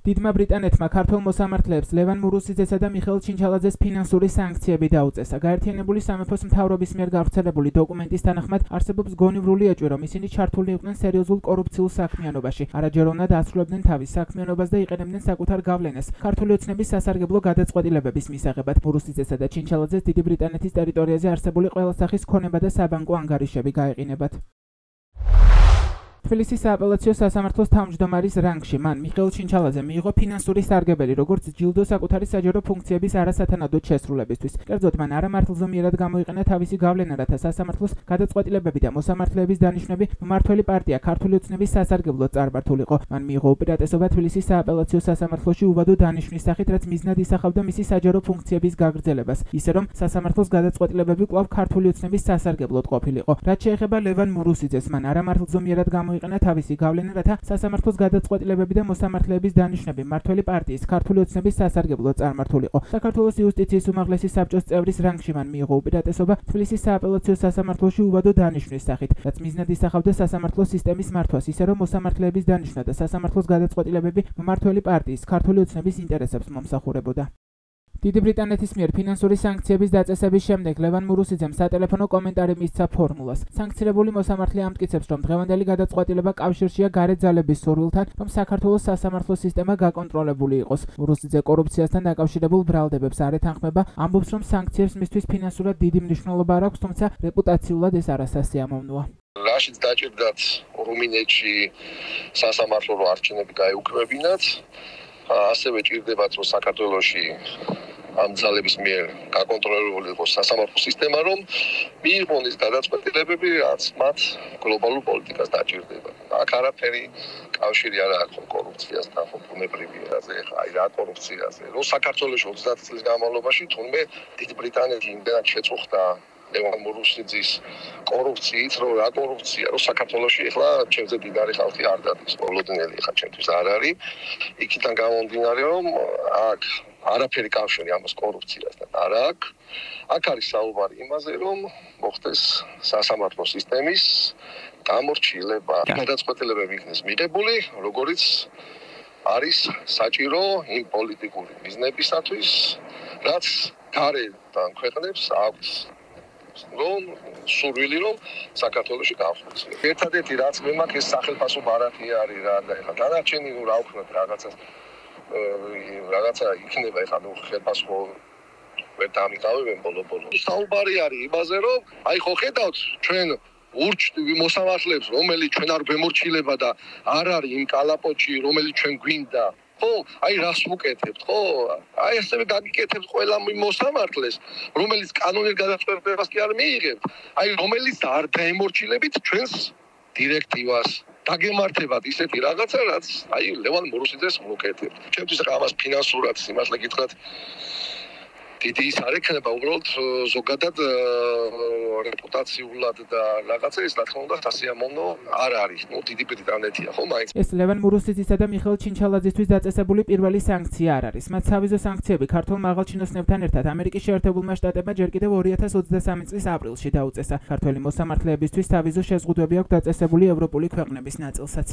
დიდმა ბრიტანეთმა ქართველ მოსამართლეებს ლევან მურუსიძესა და მიხეილ ჩინჩალაძეს ფინანსური სანქციები დაუწესა. გაერთიანებული სამეფოს მთავრობის მიერ გავრცელებული დოკუმენტის თანახმად არსებობს გონივრული ეჭვი, რომ ისინი ჩართული იყვნენ სერიოზულ კორუფციულ საქმიანობაში. არაჯეროვნად ასრულებდნენ თავის საქმიანობას და იყენებდნენ საკუთარ გავლენას ქართული ოცნების სასარგებლო გადაწყვეტილებების მისაღებად. მურუსიძესა და ჩინჩალაძეს დიდი ბრიტანეთის ტერიტორიაზე არსებული ყველა სახის ქონება და საბანკო ანგარიშები გაეყინებათ. თბილისის სააპელაციო სასამართლოს თავმჯდომარის რანგში მან მიხეილ ჩინჩალაძე მიიღო ფინანსური სარგებელი, როგორც ჯილდო საკუთარი საჯარო ფუნქციების არასათანადოდ შესრულებისთვის. კერძოდ მან არამართლზომიერად გამოიყენა თავისი გავლენა, რათა სასამართლოს გადაწყვეტილებები და მოსამართლეების დანიშვნები მმართველი პარტია ქართული ოცნების სასარგებლოდ წარმართულიყო. მან მიიღო უპირატესობა თბილისის სააპელაციო სასამართლოში უვადო დანიშვნის სახით, რაც მიზნად ისახავდა მისი საჯარო ფუნქციების გაგრძელებას, ისე რომ სასამართლოს გადაწყვეტილებები კვლავ ქართული ოცნების სასარგებლოდ ყოფილიყო. რაც შეეხება ლევან მურუსიძეს, მან არამართლზომიერად გამოიყენა თავისი გავლენა, რათა სასამართლოს გადაწყვეტილებები და მოსამართლეების დანიშვნები მმართველი პარტიის ქართული ოცნების სასარგებლოდ წარმართულიყო. საქართველოს იუსტიციის უმაღლესი საბჭოს წევრის რანგში მან მიიღო უპირატესობა თბილისის სააპელაციო სასამართლოში უვადო დანიშვნის სახით, რაც მიზნად ისახავდა სასამართლო სისტემის მართვას, ისე რომ მოსამართლეების დანიშვნა და სასამართლოს გადაწყვეტილებები მმართველი პარტიის ქართული ოცნების ინტერესებს მომსახურებოდა. დიდი ბრიტანეთის მიერ ფინანსური სანქციების დაწესების შემდეგ ლევან მურუსიძემ სატელეფონო კომენტარი მისცა ფორმულას. სანქცირებული მოსამართლე ამტკიცებს, რომ დღევანდელი გადაწყვეტილება კავშირშია გარეთ ძალების სურვილთან, რომ საქართველოს სასამართლო სისტემა გაკონტროლებული იყოს. მურუსიძე კორუფციასთან დაკავშირებულ ბრალდებებს არ ეთანხმება, ამბობს, რომ სანქციებს მისთვის ფინანსურად დიდი მნიშვნელობა არ აქვს, თუმცა რეპუტაციულად ეს არასასიამოვნოა. რაშიც დაჭირდათ რუმინეთში სასამართლო არჩევნები გაეუქმებინათ, ასევე ჭირდებათ, რომ საქართველოში ამ ძალების მიერ გაკონტროლებული იყოს სასამართლო სისტემა, რომ მიიღონ ის გადაწყვეტილებები, რაც მათ გლობალურ პოლიტიკას დაჭირდება. აქ არაფერი კავშირი არ აქვს კორუფციასთან, ბუნებრივია, აი რა კორუფციაზე. რომ საქართველოში 30 წლის განმავლობაში თუნდაც დიდი ბრიტანეთი იმდენად შეწუხდა ლევან მურუსიძის კორუფციით, რომ რა კორუფცია, რომ საქართველოში ეხლა ჩემზე დიდარი ხალხი არ დადის, ბოლოდნელი ხა ჩემთვის არ არის. იქიდან გამომდინარე, რომ აქ არაფერი კავშირი ამას კორუფციასთან არ აქვს. აქ არის საუბარი იმაზე, რომ მოხდეს სასამართლო სისტემის გამორჩილება. გადაწყვეტილებები იქნეს მიღებული, როგორც არის საჭირო იმ პოლიტიკური მიზნებისათვის, რაც გარედან ქვეყნებს აქვს რომ სურვილი რომ საქართველოში გავხდეს. ერთადერთი რაც მე მაქვს ეს სახელმწიფო ბარათი არის რა და ეხლა დანარჩენი რა ვქნათ რაღაცა იქნება ეხლა ხელფასო ვერ დამიკავებენ ბოლო-ბოლო. საუბარი არის იმაზე რომ აი ხო ხედავთ ჩვენ მოსამართლეებს რომელიც ჩვენ არ გვემორჩილება და არ არის იმ კალაპოტში რომელიც ჩვენ გვინდა. ხო, აი რას ვუკეთებთ, ხო? აი ასევე გაგიკეთებთ ყველა მოსამართლეს, რომელიც კანონურ გადაწყვეტილებას კი არ მიიღებთ, აი რომელიც არ დაემორჩილებით ჩვენს დირექტივას. დაგემართებათ ისეთი რაღაცა, რაც აი ლევან მურუსიძეს ვუკეთებთ. ჩემთვის ამას ფინანსურად სიმართლე გითხრათ დიდი ის არ ექნება, უბრალოდ ზოგადად რეპუტაციულად და რაღაცა ეს რა თქმა უნდა სასიამოვნო არ არის. დიდი ბრიტანეთია, ხო, მაინც. ეს ლევან მურუსიძისა და მიხეილ ჩინჩალაძისთვის დაწესებული პირველი სანქცია არ არის. მათ სავიზო სანქციები ქართულ მაღალჩინოსნებთან ერთად ამერიკის შეერთებულმა შტატებმა ჯერ კიდევ 2023 წლის აპრილში დაუწესა. ქართველი მოსამართლეებისთვის სავიზო შეზღუდვები აქვს დაწესებული ევროპული ქვეყნების ნაწილსაც.